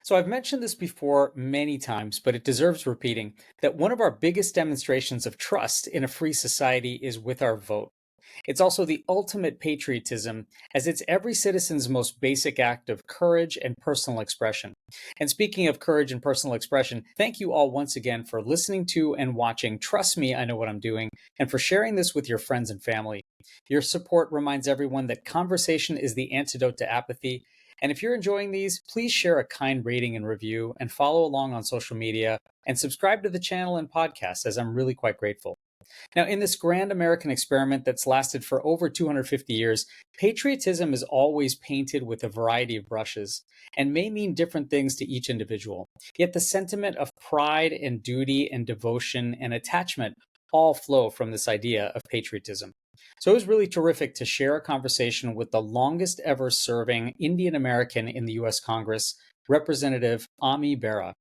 So I've mentioned this before many times, but it deserves repeating that one of our biggest demonstrations of trust in a free society is with our vote. It's also the ultimate patriotism, as it's every citizen's most basic act of courage and personal expression. And speaking of courage and personal expression, thank you all once again for listening to and watching Trust Me, I Know What I'm Doing, and for sharing this with your friends and family. Your support reminds everyone that conversation is the antidote to apathy. And if you're enjoying these, please share a kind rating and review and follow along on social media and subscribe to the channel and podcast, as I'm really quite grateful. Now, in this grand American experiment that's lasted for over 250 years, patriotism is always painted with a variety of brushes and may mean different things to each individual. Yet the sentiment of pride and duty and devotion and attachment all flow from this idea of patriotism. So it was really terrific to share a conversation with the longest ever serving Indian American in the US Congress, Representative Ami Bera.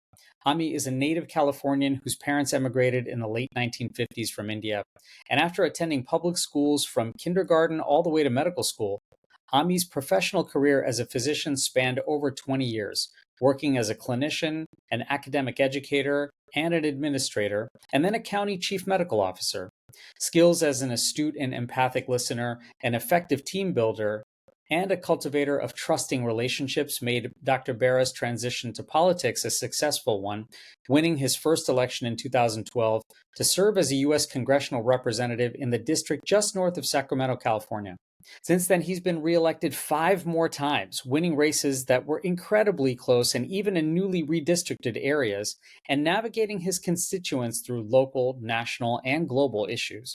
Ami is a native Californian whose parents emigrated in the late 1950s from India. And after attending public schools from kindergarten all the way to medical school, Ami's professional career as a physician spanned over 20 years, working as a clinician, an academic educator, and an administrator, and then a county chief medical officer. Skills as an astute and empathic listener, an effective team builder, and a cultivator of trusting relationships made Dr. Bera's transition to politics a successful one, winning his first election in 2012 to serve as a US Congressional Representative in the district just north of Sacramento, California. Since then, he's been reelected 5 more times, winning races that were incredibly close and even in newly redistricted areas, and navigating his constituents through local, national, and global issues.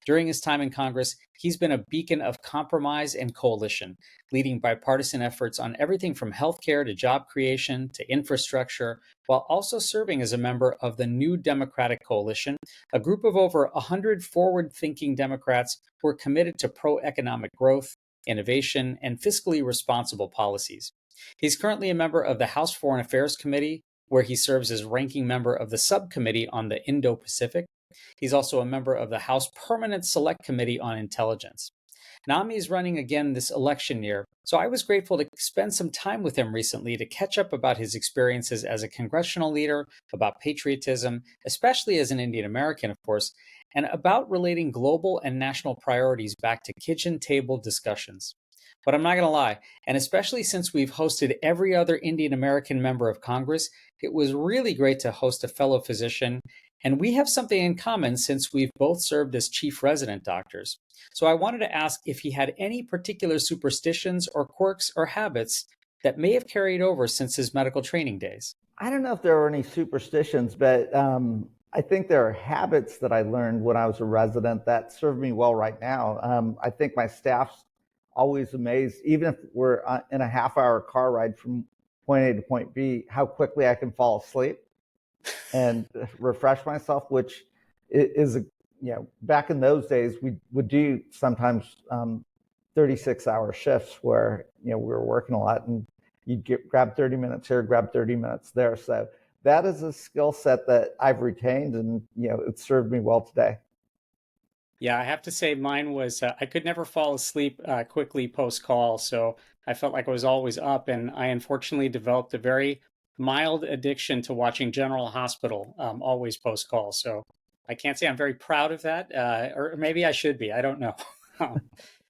During his time in Congress, he's been a beacon of compromise and coalition, leading bipartisan efforts on everything from healthcare to job creation to infrastructure, while also serving as a member of the New Democratic Coalition, a group of over 100 forward-thinking Democrats who are committed to pro-economic growth, innovation, and fiscally responsible policies. He's currently a member of the House Foreign Affairs Committee, where he serves as ranking member of the Subcommittee on the Indo-Pacific. He's also a member of the House Permanent Select Committee on Intelligence. Ami is running again this election year, so I was grateful to spend some time with him recently to catch up about his experiences as a congressional leader, about patriotism, especially as an Indian American, of course, and about relating global and national priorities back to kitchen table discussions. But I'm not going to lie, and especially since we've hosted every other Indian American member of Congress, it was really great to host a fellow physician. And we have something in common since we've both served as chief resident doctors. So I wanted to ask if he had any particular superstitions or quirks or habits that may have carried over since his medical training days. I don't know if there are any superstitions, but I think there are habits that I learned when I was a resident that serve me well right now. I think my staff's always amazed, even if we're in a half-hour car ride from point A to point B, how quickly I can fall asleep and refresh myself, which is, back in those days, we would do sometimes 36-hour shifts where, we were working a lot and you'd grab 30 minutes here, grab 30 minutes there. So that is a skill set that I've retained and, it served me well today. Yeah, I have to say mine was, I could never fall asleep quickly post-call, so I felt like I was always up, and I unfortunately developed a very mild addiction to watching General Hospital always post-call, so I can't say I'm very proud of that, or maybe I should be, I don't know.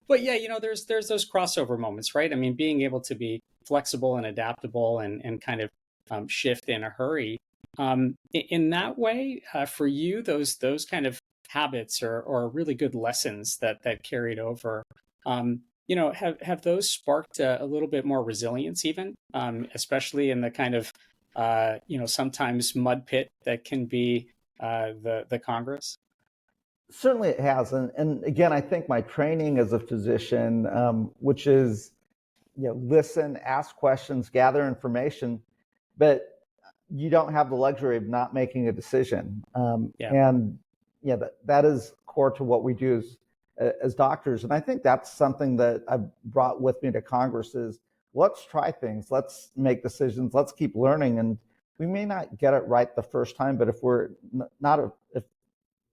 But yeah, there's those crossover moments, right? I mean, being able to be flexible and adaptable and kind of shift in a hurry. In that way, for you, those kind of habits or really good lessons that carried over. Have those sparked a little bit more resilience, even, especially in the kind of sometimes mud pit that can be the Congress? Certainly it has. And again, I think my training as a physician, which is, listen, ask questions, gather information, but you don't have the luxury of not making a decision. And that is core to what we do as doctors. And I think that's something that I've brought with me to Congress is let's try things, let's make decisions, let's keep learning. And we may not get it right the first time, but if we're if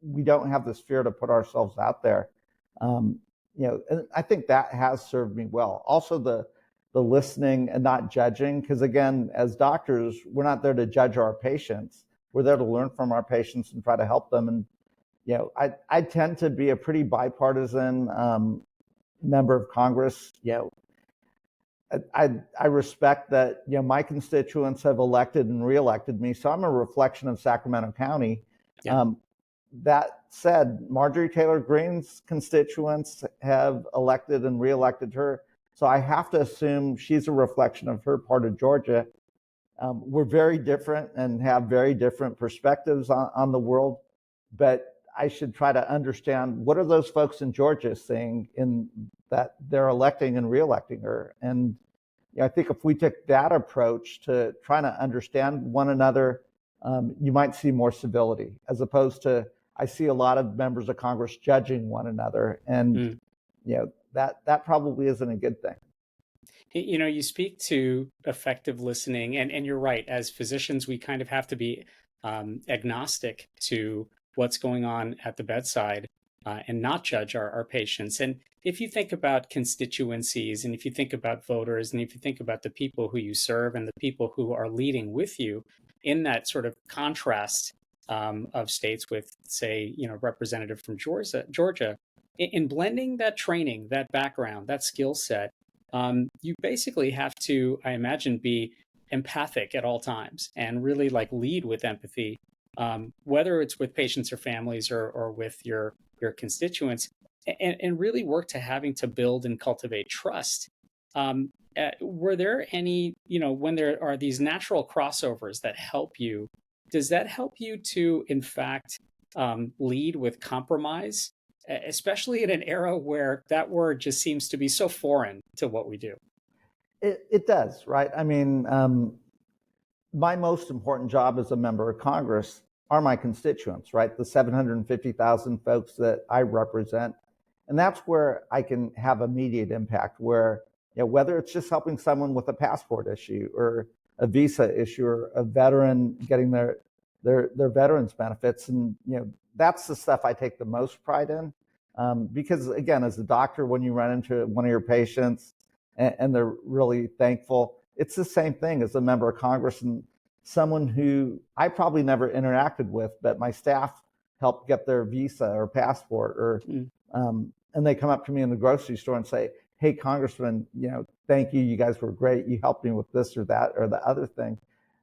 we don't have this fear to put ourselves out there, and I think that has served me well. Also, the the listening and not judging. Because again, as doctors, we're not there to judge our patients. We're there to learn from our patients and try to help them. And I tend to be a pretty bipartisan member of Congress. I respect that my constituents have elected and reelected me, so I'm a reflection of Sacramento County. Yeah. That said, Marjorie Taylor Greene's constituents have elected and reelected her, so I have to assume she's a reflection of her part of Georgia. We're very different and have very different perspectives on the world, but I should try to understand what are those folks in Georgia saying in that they're electing and reelecting her. And I think if we took that approach to trying to understand one another, you might see more civility, as opposed to I see a lot of members of Congress judging one another, and that probably isn't a good thing. You speak to effective listening, and you're right. As physicians, we kind of have to be agnostic to what's going on at the bedside and not judge our patients. And if you think about constituencies, and if you think about voters, and if you think about the people who you serve and the people who are leading with you in that sort of contrast of states with, say, representative from Georgia, in blending that training, that background, that skill set, you basically have to, I imagine, be empathic at all times and really lead with empathy, whether it's with patients or families or with your constituents, and really work to having to build and cultivate trust. Were there any, when there are these natural crossovers that help you, does that help you to, in fact, lead with compromise, especially in an era where that word just seems to be so foreign to what we do? It does, right? I mean, my most important job as a member of Congress are my constituents, right? The 750,000 folks that I represent. And that's where I can have immediate impact, where, whether it's just helping someone with a passport issue or a visa issue or a veteran getting their veterans benefits. And, that's the stuff I take the most pride in. Because again, as a doctor, when you run into one of your patients and they're really thankful, it's the same thing as a member of Congress and someone who I probably never interacted with, but my staff helped get their visa or passport, or and they come up to me in the grocery store and say, "Hey, Congressman, thank you. You guys were great. You helped me with this or that or the other thing."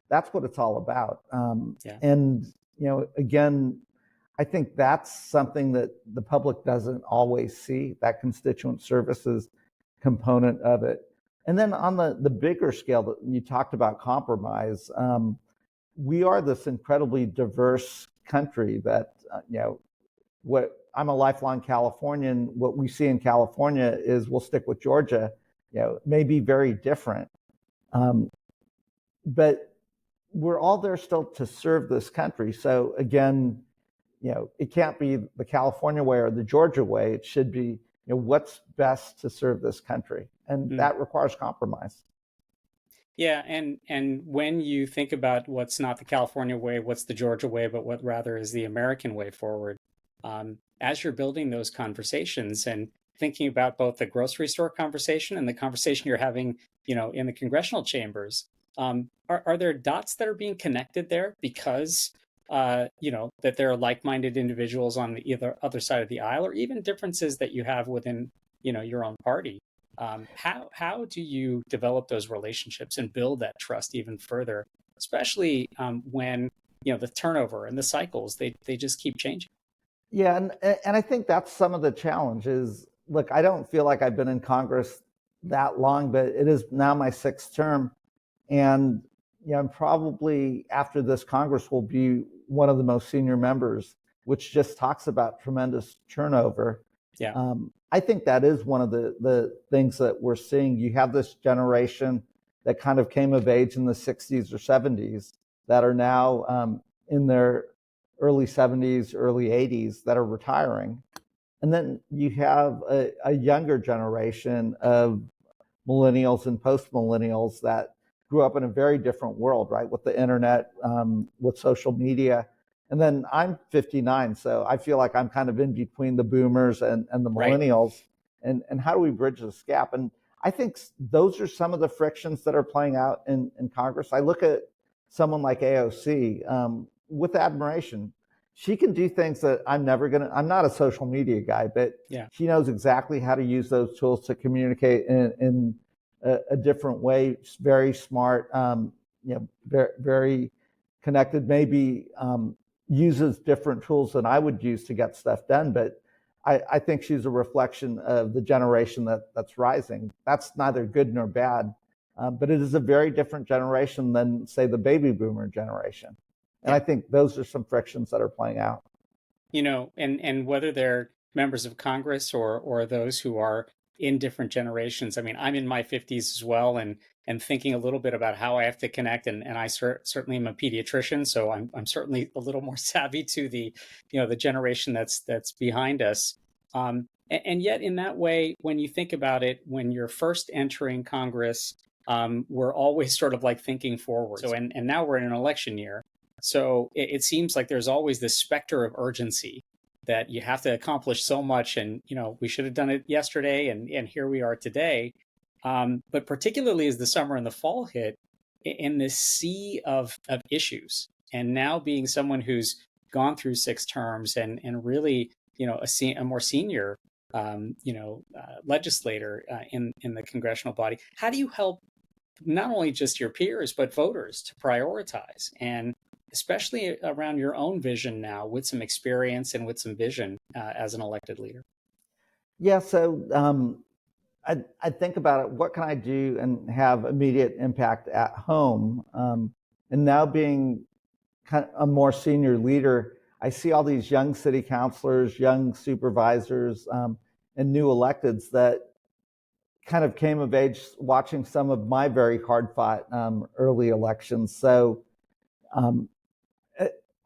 That's what it's all about. And again, I think that's something that the public doesn't always see, that constituent services component of it. And then on the bigger scale that you talked about compromise, we are this incredibly diverse country that, what I'm a lifelong Californian, what we see in California is, we'll stick with Georgia, may be very different. But we're all there still to serve this country. So again, it can't be the California way or the Georgia way. It should be, what's best to serve this country. And that requires compromise. Yeah, and when you think about what's not the California way, what's the Georgia way, but what rather is the American way forward, as you're building those conversations and thinking about both the grocery store conversation and the conversation you're having, in the congressional chambers, are there dots that are being connected there because, that there are like-minded individuals on the other side of the aisle, or even differences that you have within, your own party? How do you develop those relationships and build that trust even further, especially when the turnover and the cycles they just keep changing? Yeah, and I think that's some of the challenges. Look, I don't feel like I've been in Congress that long, but it is now my 6th term, and I'm probably, after this Congress, will be one of the most senior members, which just talks about tremendous turnover. Yeah. I think that is one of the things that we're seeing. You have this generation that kind of came of age in the 60s or 70s that are now in their early 70s, early 80s that are retiring. And then you have a younger generation of millennials and post-millennials that grew up in a very different world, right? With the internet, with social media. And then I'm 59, so I feel like I'm kind of in between the boomers and the millennials. Right. And how do we bridge this gap? And I think those are some of the frictions that are playing out in Congress. I look at someone like AOC with admiration. She can do things that I'm not a social media guy, but Yeah. she knows exactly how to use those tools to communicate in a different way. Very smart, very, very connected, maybe uses different tools than I would use to get stuff done. But I think she's a reflection of the generation that's rising. That's neither good nor bad, but it is a very different generation than, say, the baby boomer generation. And I think those are some frictions that are playing out. And whether they're members of Congress or those who are in different generations. I mean, I'm in my 50s as well, and thinking a little bit about how I have to connect. And I certainly am a pediatrician, so I'm certainly a little more savvy to the generation that's behind us. And yet, in that way, when you think about it, when you're first entering Congress, we're always sort of like thinking forward. So, and now we're in an election year. So it seems like there's always this specter of urgency that you have to accomplish so much. And, we should have done it yesterday, and here we are today. But particularly as the summer and the fall hit, in this sea of issues, and now being someone who's gone through 6 terms and really, a more senior, legislator in the congressional body, how do you help not only just your peers, but voters to prioritize, and especially around your own vision now with some experience and with some vision as an elected leader? Yeah, so I think about it. What can I do and have immediate impact at home? And now being kind of a more senior leader, I see all these young city councilors, young supervisors, and new electeds that kind of came of age watching some of my very hard-fought early elections. So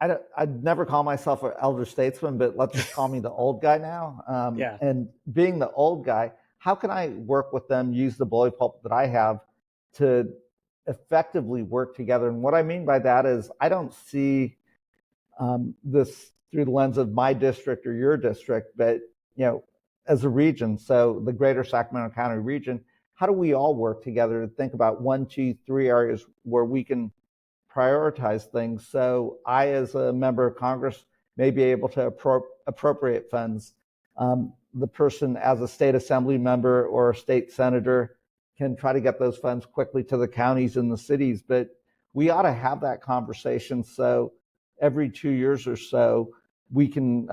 I'd never call myself an elder statesman, but let's just call me the old guy now. Yeah. And being the old guy, how can I work with them, use the bully pulpit that I have to effectively work together? And what I mean by that is I don't see this through the lens of my district or your district, but as a region, so the greater Sacramento County region, how do we all work together to think about 1, 2, 3 areas where we can prioritize things? So I, as a member of Congress, may be able to appropriate funds. The person, as a state assembly member or a state senator, can try to get those funds quickly to the counties and the cities. But we ought to have that conversation. So every 2 years or so, we can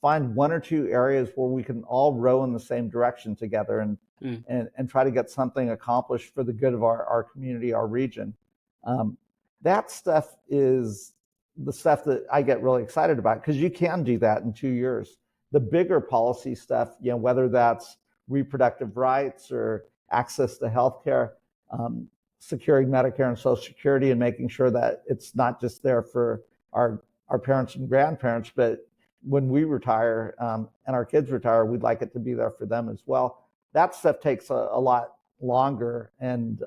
find 1 or 2 areas where we can all row in the same direction together and try to get something accomplished for the good of our community, our region. That stuff is the stuff that I get really excited about, because you can do that in 2 years. The bigger policy stuff, whether that's reproductive rights or access to healthcare, securing Medicare and Social Security, and making sure that it's not just there for our parents and grandparents, but when we retire and our kids retire, we'd like it to be there for them as well. That stuff takes a lot longer and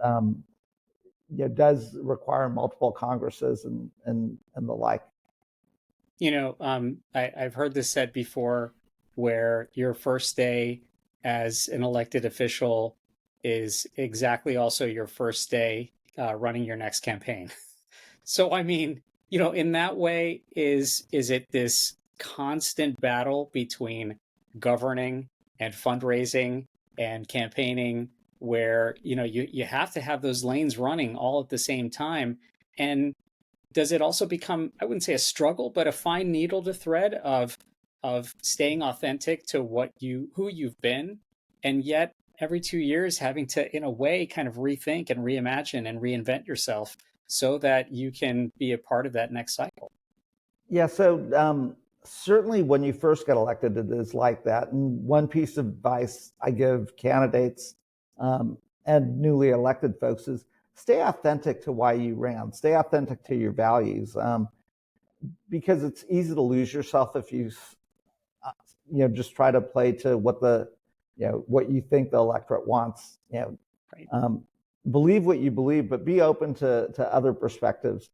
does require multiple Congresses and the like. I've heard this said before, where your first day as an elected official is exactly also your first day running your next campaign. So, I mean, in that way, is it this constant battle between governing and fundraising and campaigning, where you have to have those lanes running all at the same time? And does it also become, I wouldn't say a struggle, but a fine needle to thread of staying authentic to who you've been, and yet every 2 years having to, in a way, kind of rethink and reimagine and reinvent yourself so that you can be a part of that next cycle? Yeah, so certainly when you first get elected, it is like that. And one piece of advice I give candidates and newly elected folks is stay authentic to why you ran, stay authentic to your values, because it's easy to lose yourself if you just try to play to what what you think the electorate wants. Right. Believe what you believe, but be open to other perspectives.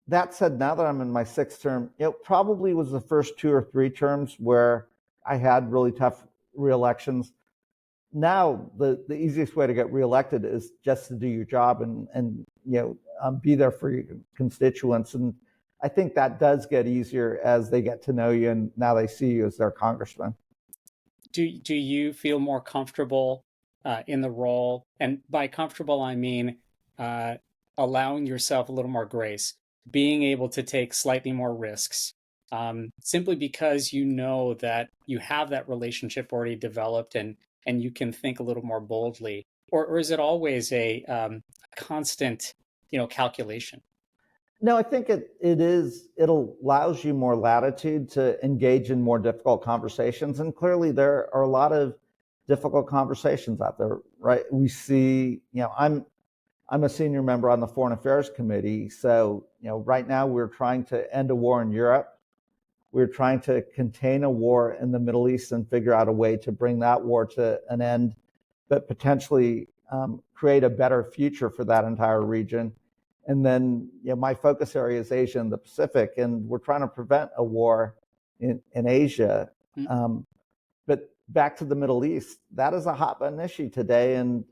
That said, now that I'm in my 6th term, it probably was the first 2 or 3 terms where I had really tough re-elections. now the easiest way to get reelected is just to do your job and be there for your constituents. And I think that does get easier as they get to know you and now they see you as their congressman. Do you feel more comfortable in the role? And by comfortable, I mean allowing yourself a little more grace, being able to take slightly more risks, simply because you know that you have that relationship already developed and you can think a little more boldly, or is it always a constant, calculation? No, I think it allows you more latitude to engage in more difficult conversations. And clearly there are a lot of difficult conversations out there, right? We see, I'm a senior member on the Foreign Affairs Committee. So, right now we're trying to end a war in Europe. We're trying to contain a war in the Middle East and figure out a way to bring that war to an end, but potentially create a better future for that entire region. And then, my focus area is Asia and the Pacific, and we're trying to prevent a war in Asia. But back to the Middle East, that is a hot button issue today, and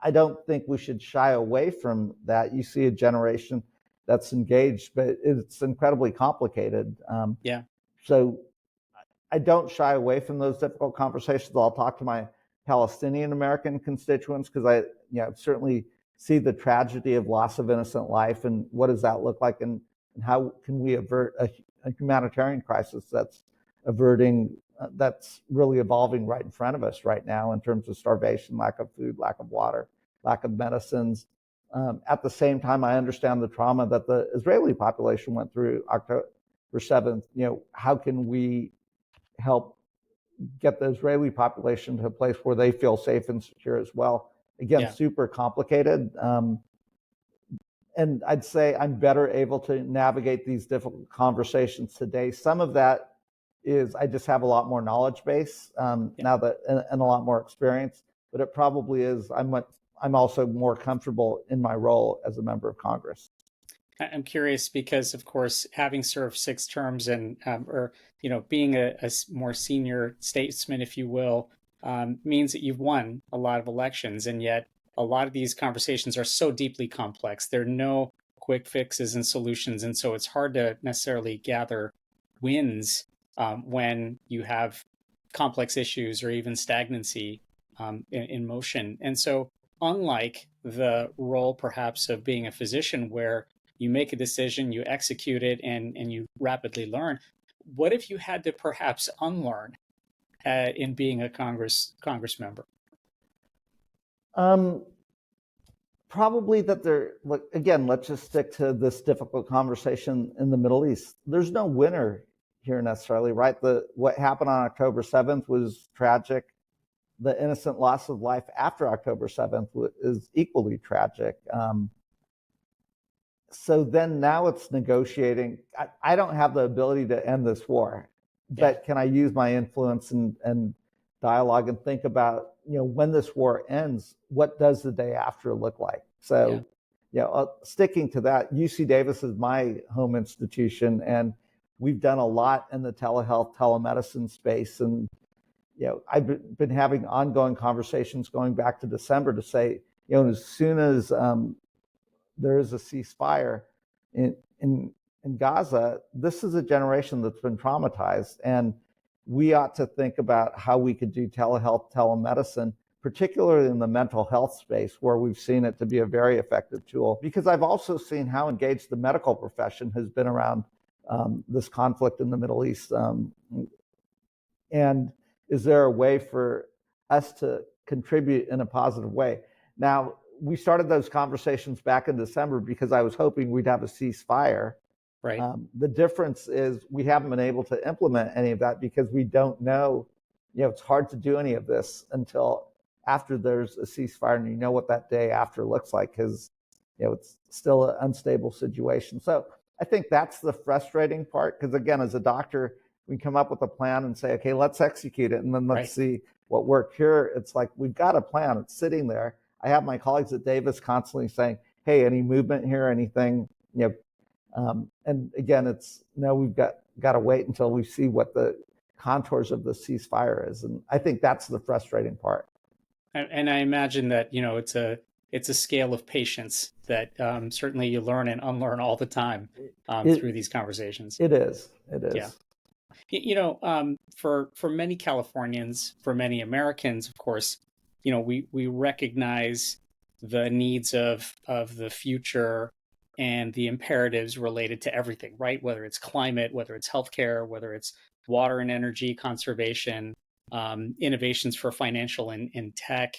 I don't think we should shy away from that. You see a generation that's engaged, but it's incredibly complicated. Yeah. So I don't shy away from those difficult conversations. I'll talk to my Palestinian American constituents because I certainly see the tragedy of loss of innocent life and what does that look like, and how can we avert a humanitarian crisis that's that's really evolving right in front of us right now in terms of starvation, lack of food, lack of water, lack of medicines. At the same time, I understand the trauma that the Israeli population went through October 7th. How can we help get the Israeli population to a place where they feel safe and secure as well? Again, super complicated. And I'd say I'm better able to navigate these difficult conversations today. Some of that is I just have a lot more knowledge base now that and a lot more experience, but it probably is I'm also more comfortable in my role as a member of Congress. I'm curious because, of course, having served 6 terms and or being a more senior statesman, if you will, means that you've won a lot of elections, and yet a lot of these conversations are so deeply complex. There are no quick fixes and solutions, and so it's hard to necessarily gather wins when you have complex issues or even stagnancy in motion. And so, unlike the role perhaps of being a physician where you make a decision, you execute it, and you rapidly learn, what if you had to perhaps unlearn in being a Congress member? Probably that again, let's just stick to this difficult conversation in the Middle East. There's no winner here necessarily, right? What happened on October 7th was tragic. The innocent loss of life after October 7th is equally tragic. So then now it's negotiating. I don't have the ability to end this war, but can I use my influence and dialogue and think about, when this war ends, what does the day after look like? So, sticking to that, UC Davis is my home institution, and we've done a lot in the telehealth, telemedicine space. And, I've been having ongoing conversations going back to December to say, as soon as there is a ceasefire in Gaza, this is a generation that's been traumatized. And we ought to think about how we could do telehealth, telemedicine, particularly in the mental health space, where we've seen it to be a very effective tool. Because I've also seen how engaged the medical profession has been around this conflict in the Middle East. And is there a way for us to contribute in a positive way? Now, we started those conversations back in December because I was hoping we'd have a ceasefire. Right. The difference is we haven't been able to implement any of that because we don't know, it's hard to do any of this until after there's a ceasefire and you know what that day after looks like, because, it's still an unstable situation. So I think that's the frustrating part, because again, as a doctor, we come up with a plan and say, okay, let's execute it. And then let's see what worked here. It's like, we've got a plan, it's sitting there. I have my colleagues at Davis constantly saying, hey, any movement here, anything, and again, it's no, we've got to wait until we see what the contours of the ceasefire is. And I think that's the frustrating part. And I imagine that, it's a scale of patience that certainly you learn and unlearn all the time It through these conversations. it is. It Yeah. is. For many Californians, for many Americans, of course, we recognize the needs of the future and the imperatives related to everything, right? Whether it's climate, whether it's healthcare, whether it's water and energy conservation, innovations for financial and tech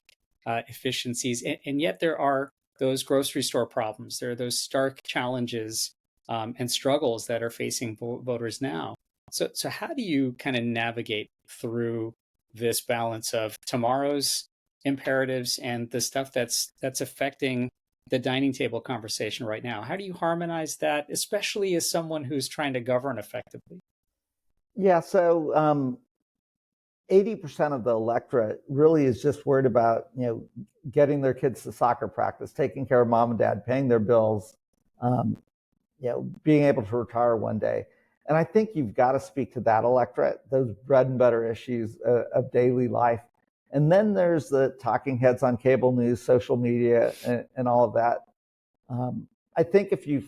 efficiencies, and yet there are those grocery store problems. There are those stark challenges and struggles that are facing voters now. So how do you kind of navigate through this balance of tomorrow's imperatives and the stuff that's affecting the dining table conversation right now? How do you harmonize that, especially as someone who's trying to govern effectively? Yeah. So 80% of the electorate really is just worried about, getting their kids to soccer practice, taking care of mom and dad, paying their bills, um, being able to retire one day. And I think you've got to speak to that electorate, those bread and butter issues of daily life. And then there's the talking heads on cable news, social media, and all of that. I think if you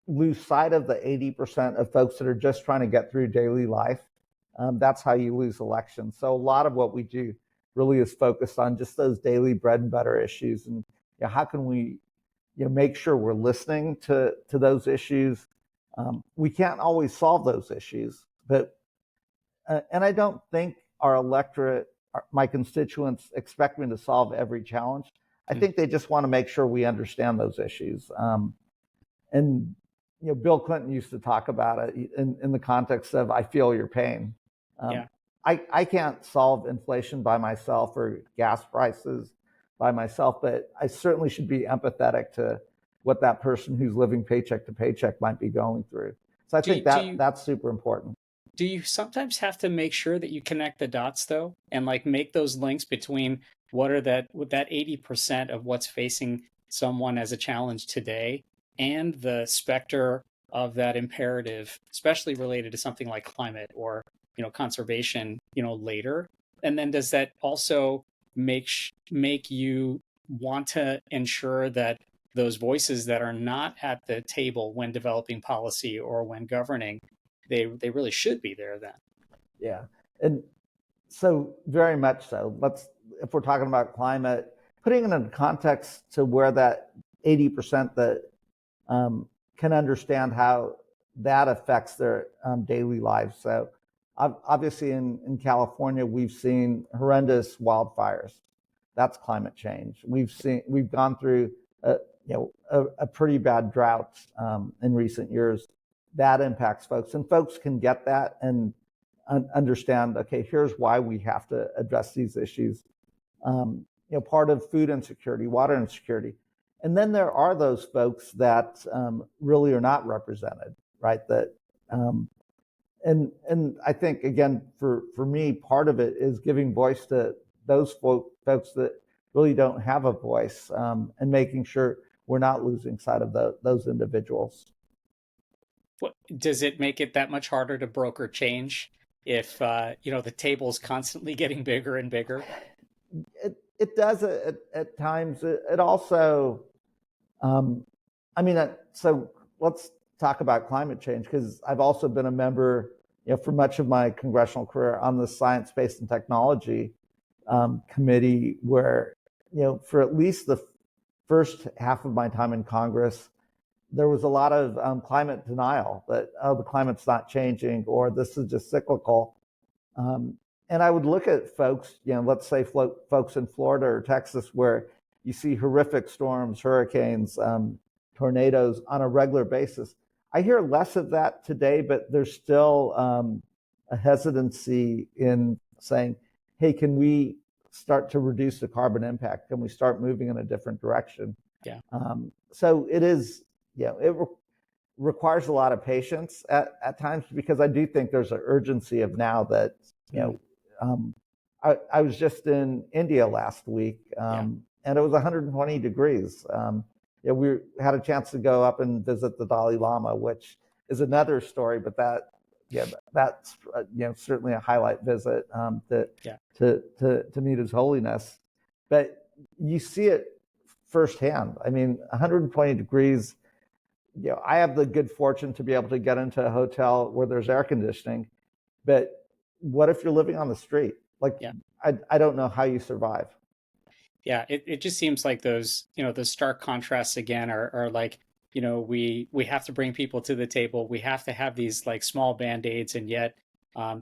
lose sight of the 80% of folks that are just trying to get through daily life, that's how you lose elections. So a lot of what we do really is focused on just those daily bread and butter issues, and how can we make sure we're listening to those issues. We can't always solve those issues, but and I don't think our electorate, my constituents, expect me to solve every challenge. I think they just want to make sure we understand those issues. And Bill Clinton used to talk about it in the context of "I feel your pain." Um, Yeah. I can't solve inflation by myself or gas prices by myself, but I certainly should be empathetic to what that person who's living paycheck to paycheck might be going through. So I Do think do that you that's super important. do you sometimes have to make sure that you connect the dots though, and like make those links between with that 80% of what's facing someone as a challenge today and the specter of that imperative, especially related to something like climate or conservation, later? And then does that also make you want to ensure that those voices that are not at the table when developing policy or when governing, they really should be there then? Yeah, and so very much so. If we're talking about climate, putting it in context to where that 80% that can understand how that affects their daily lives. So obviously in California, we've seen horrendous wildfires. That's climate change. We've gone through a pretty bad drought in recent years. That impacts folks, and folks can get that and understand. Okay, here's why we have to address these issues. Part of food insecurity, water insecurity. And then there are those folks that really are not represented, right? That and I think again for me, part of it is giving voice to those folks that really don't have a voice, and making sure we're not losing sight of those individuals. Does it make it that much harder to broker change if the table's constantly getting bigger and bigger? It does at times. It also, um, so let's talk about climate change, because I've also been a member, for much of my congressional career on the Science, Space, and Technology committee, where, for at least the first half of my time in Congress, there was a lot of climate denial that, oh, the climate's not changing, or this is just cyclical. Um, and I would look at folks, let's say folks in Florida or Texas, where you see horrific storms, hurricanes, tornadoes on a regular basis. I hear less of that today, but there's still a hesitancy in saying, hey, can we start to reduce the carbon impact? Can we start moving in a different direction? Yeah. So it is, it requires a lot of patience at times, because I do think there's an urgency of now that, um, I was just in India last week, Yeah. and it was 120 degrees. We had a chance to go up and visit the Dalai Lama, which is another story, but that's certainly a highlight visit, Yeah. to meet His Holiness. but you see it firsthand. I mean, 120 degrees. I have the good fortune to be able to get into a hotel where there's air conditioning, but what if you're living on the street? Like, Yeah. I don't know how you survive. Yeah, it just seems like those stark contrasts again are like, we have to bring people to the table. We have to have these like small band-aids, and yet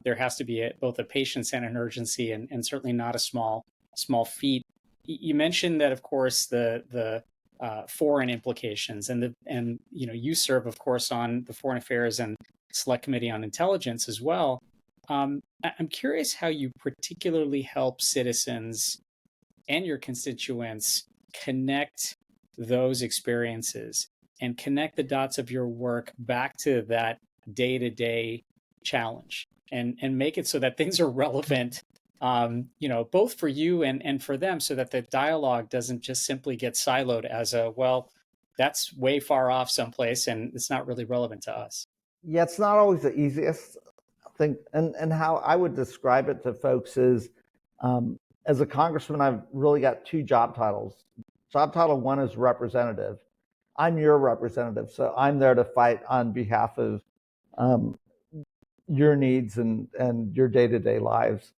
there has to be both a patience and an urgency, and certainly not a small feat. You mentioned that, of course, the foreign implications, and you serve, of course, on the Foreign Affairs and Select Committee on Intelligence as well. I'm curious how you particularly help citizens and your constituents connect those experiences and connect the dots of your work back to that day-to-day challenge, and make it so that things are relevant, both for you and for them, so that the dialogue doesn't just simply get siloed as well, that's way far off someplace and it's not really relevant to us. Yeah, it's not always the easiest thing. And how I would describe it to folks is, um, as a congressman, I've really got two job titles. Job title one is representative. I'm your representative, so I'm there to fight on behalf of um, your needs and your day-to-day lives.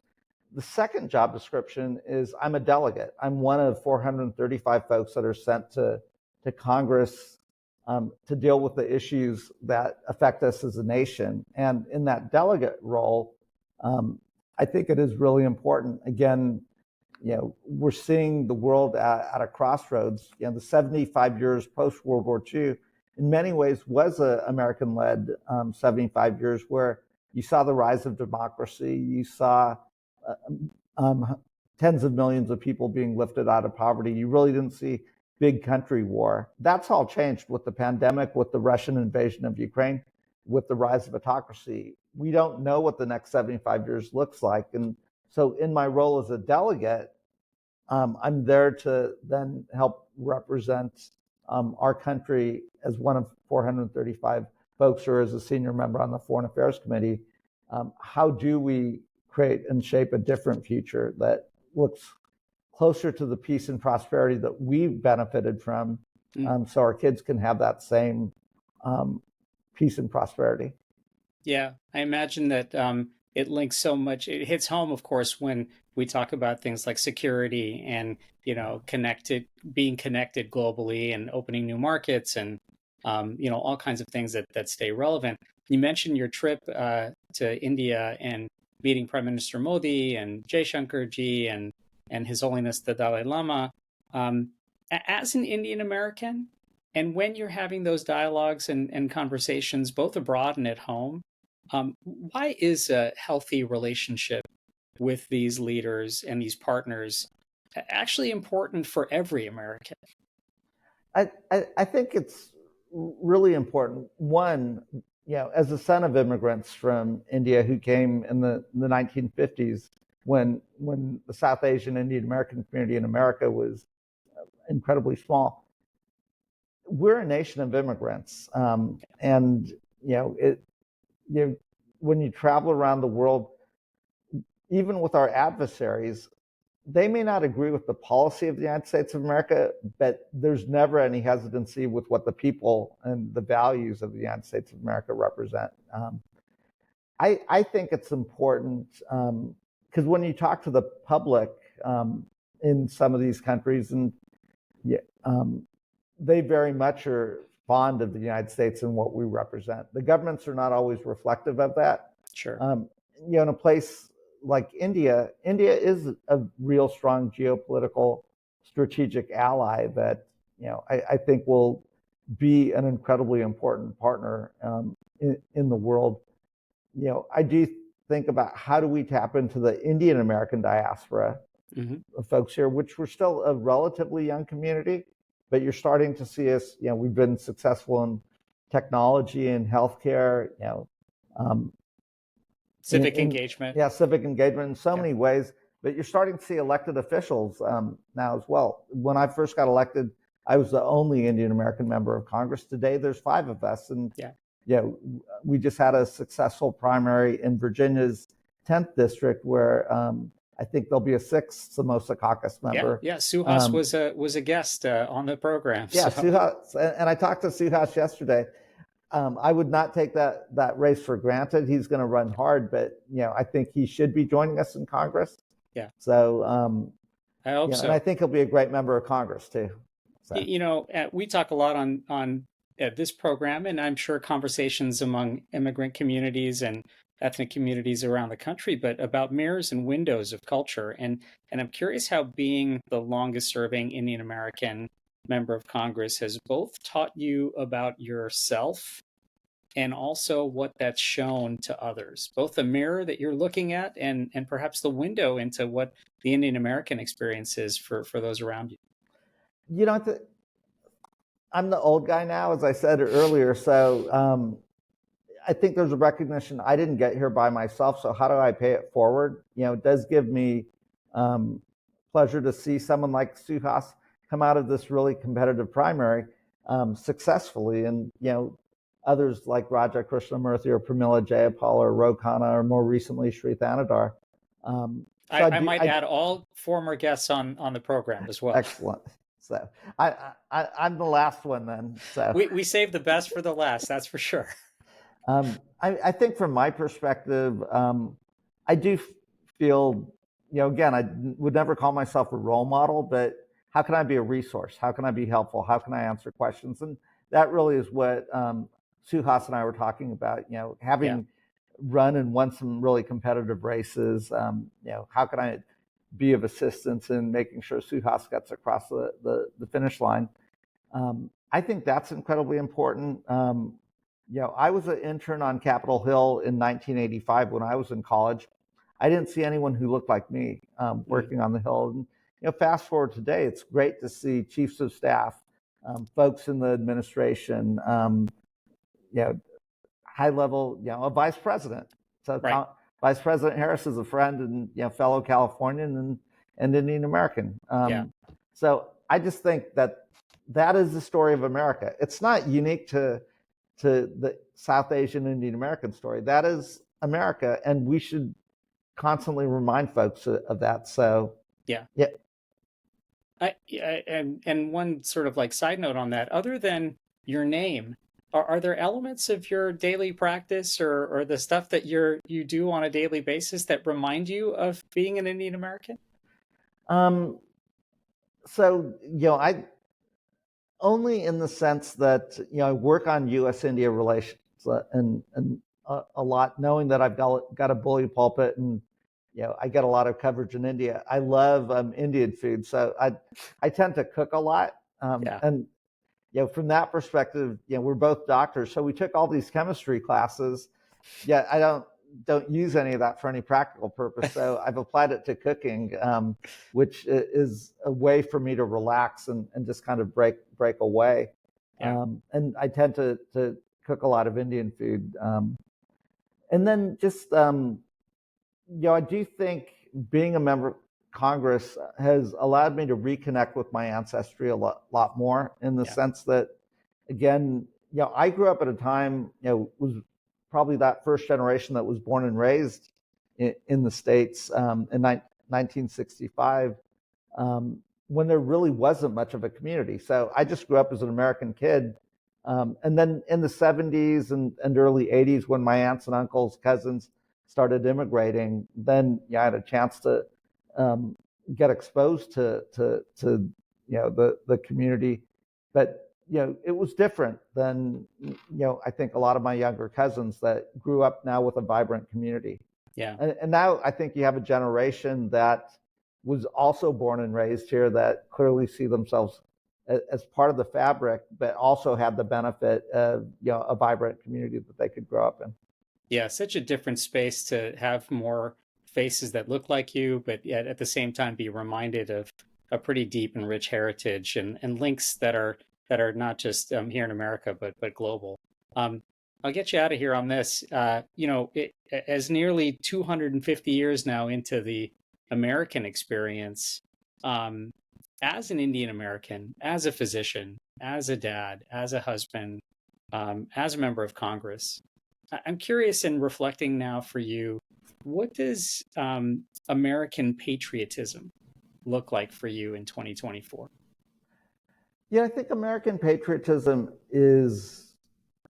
The second job description is I'm a delegate. I'm one of 435 folks that are sent to Congress to deal with the issues that affect us as a nation. And in that delegate role, I think it is really important. Again, we're seeing the world at a crossroads. The 75 years post World War II, in many ways, was an American-led 75 years where you saw the rise of democracy. You saw uh, tens of millions of people being lifted out of poverty. You really didn't see big country war. That's all changed with the pandemic, with the Russian invasion of Ukraine, with the rise of autocracy. We don't know what the next 75 years looks like. And so in my role as a delegate, I'm there to then help represent our country as one of 435 folks, or as a senior member on the Foreign Affairs Committee. How do we create and shape a different future that looks closer to the peace and prosperity that we benefited from, so our kids can have that same peace and prosperity? Yeah, I imagine that it links so much. It hits home, of course, when we talk about things like security and being connected globally and opening new markets, and all kinds of things that stay relevant. You mentioned your trip to India and meeting Prime Minister Modi and Jaishankarji and His Holiness the Dalai Lama. As an Indian American, and when you're having those dialogues and conversations, both abroad and at home, why is a healthy relationship with these leaders and these partners actually important for every American? I think it's really important. One, as a son of immigrants from India who came in the 1950s, when the South Asian Indian American community in America was incredibly small, we're a nation of immigrants, and when you travel around the world, even with our adversaries, they may not agree with the policy of the United States of America, but there's never any hesitancy with what the people and the values of the United States of America represent. I think it's important because when you talk to the public in some of these countries, and yeah, they very much are fond of the United States and what we represent. The governments are not always reflective of that. Sure. In a place like India, India is a real strong geopolitical strategic ally that I think will be an incredibly important partner in the world. I do think about how do we tap into the Indian American diaspora of folks here, which we're still a relatively young community, but you're starting to see us. We've been successful in technology and healthcare. Civic engagement. Yeah, civic engagement in so many ways. But you're starting to see elected officials now as well. When I first got elected, I was the only Indian American member of Congress. Today, there's 5 of us, and we just had a successful primary in Virginia's 10th district where I think there'll be a sixth Samosa Caucus member. Yeah. Suhas was a guest on the program. Yeah, So Suhas, and I talked to Suhas yesterday. I would not take that race for granted. He's going to run hard, but I think he should be joining us in Congress. yeah, So I hope and I so. think he'll be a great member of Congress too. So We talk a lot on this program, and I'm sure conversations among immigrant communities and ethnic communities around the country, but about mirrors and windows of culture. And I'm curious how being the longest serving Indian American member of Congress has both taught you about yourself and also what that's shown to others, both the mirror that you're looking at and perhaps the window into what the Indian American experience is for those around you. I'm the old guy now, as I said earlier. So I think there's a recognition I didn't get here by myself. So how do I pay it forward? It does give me pleasure to see someone like Suhas come out of this really competitive primary successfully, and others like Raja Krishnamurthy or Pramila Jayapal or Rokana or more recently Sri Thanadar. I might add all former guests on the program as well. Excellent. So I'm the last one then. So we saved the best for the last, that's for sure. I think from my perspective, I do feel, again, I would never call myself a role model, but how can I be a resource? How can I be helpful? How can I answer questions? And that really is what Suhas and I were talking about, having run and won some really competitive races. How can I be of assistance in making sure Suhas gets across the finish line? I think that's incredibly important. I was an intern on Capitol Hill in 1985 when I was in college. I didn't see anyone who looked like me working on the Hill. And, fast forward today, it's great to see chiefs of staff, folks in the administration, high level, a vice president. So right. Vice President Harris is a friend and fellow Californian and Indian American. So I just think that is the story of America. It's not unique to the South Asian Indian American story. That is America, and we should constantly remind folks of that. So yeah. And one sort of like side note on that, other than your name, are there elements of your daily practice or the stuff that you do on a daily basis that remind you of being an Indian American? So I only in the sense that I work on U.S.-India relations and a lot, knowing that I've got a bully pulpit and I get a lot of coverage in India. I love Indian food, so I tend to cook a lot, and from that perspective, we're both doctors, so we took all these chemistry classes. I don't use any of that for any practical purpose. So I've applied it to cooking, which is a way for me to relax and just kind of break away. And I tend to cook a lot of Indian food. And then just, I do think being a member of Congress has allowed me to reconnect with my ancestry a lot more in the sense that, again, I grew up at a time, was probably that first generation that was born and raised in the States in 1965, when there really wasn't much of a community. So I just grew up as an American kid. And then in the 70s and early 80s, when my aunts and uncles, cousins started immigrating, then I had a chance to get exposed to the community. But it was different than, I think a lot of my younger cousins that grew up now with a vibrant community. And now I think you have a generation that was also born and raised here that clearly see themselves as part of the fabric, but also had the benefit of, a vibrant community that they could grow up in. Yeah, such a different space to have more faces that look like you, but yet at the same time be reminded of a pretty deep and rich heritage and links that are not just here in America, but global. I'll get you out of here on this. As nearly 250 years now into the American experience, as an Indian American, as a physician, as a dad, as a husband, as a member of Congress, I'm curious in reflecting now for you, What does American patriotism look like for you in 2024? Yeah, I think American patriotism is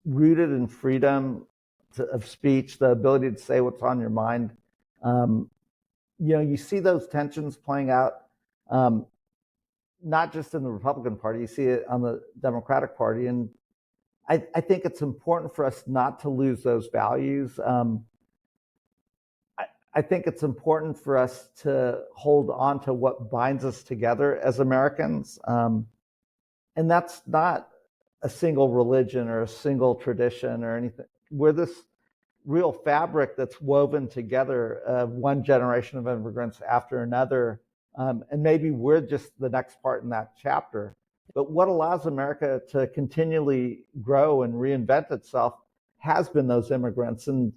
rooted in freedom of speech, the ability to say what's on your mind. Um, you see those tensions playing out, um, not just in the Republican Party, you see it on the Democratic Party. And I think it's important for us not to lose those values. I think it's important for us to hold on to what binds us together as Americans. And that's not a single religion or a single tradition or anything. We're this real fabric that's woven together of one generation of immigrants after another. And maybe we're just the next part in that chapter. But what allows America to continually grow and reinvent itself has been those immigrants. And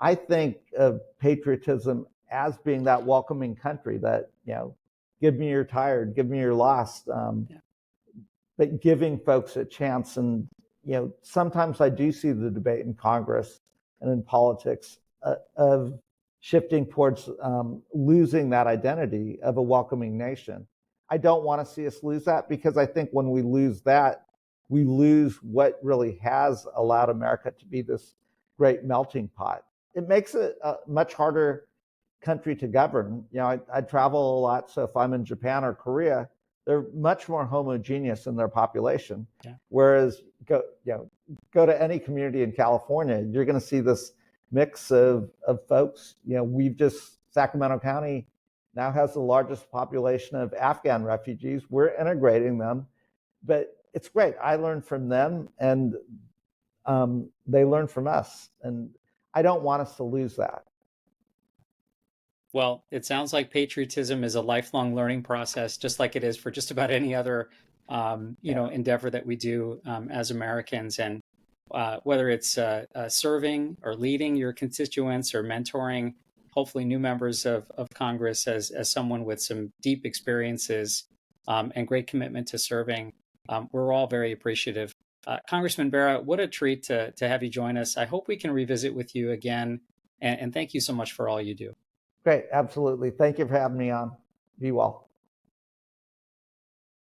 I think of patriotism as being that welcoming country that, give me your tired, give me your lost, but giving folks a chance. And, sometimes I do see the debate in Congress and in politics of shifting towards losing that identity of a welcoming nation. I don't want to see us lose that, because I think when we lose that, we lose what really has allowed America to be this great melting pot. It makes it a much harder country to govern. I travel a lot, so if I'm in Japan or Korea, they're much more homogeneous in their population. Yeah. Whereas go to any community in California, you're going to see this mix of folks. Sacramento County now has the largest population of Afghan refugees. We're integrating them, but it's great. I learn from them, and they learn from us. And I don't want us to lose that. Well, it sounds like patriotism is a lifelong learning process, just like it is for just about any other, endeavor that we do as Americans. And whether it's serving or leading your constituents or mentoring, hopefully new members of Congress as someone with some deep experiences and great commitment to serving, we're all very appreciative. Congressman Bera, what a treat to have you join us. I hope we can revisit with you again. And thank you so much for all you do. Great, absolutely. Thank you for having me on. Be well.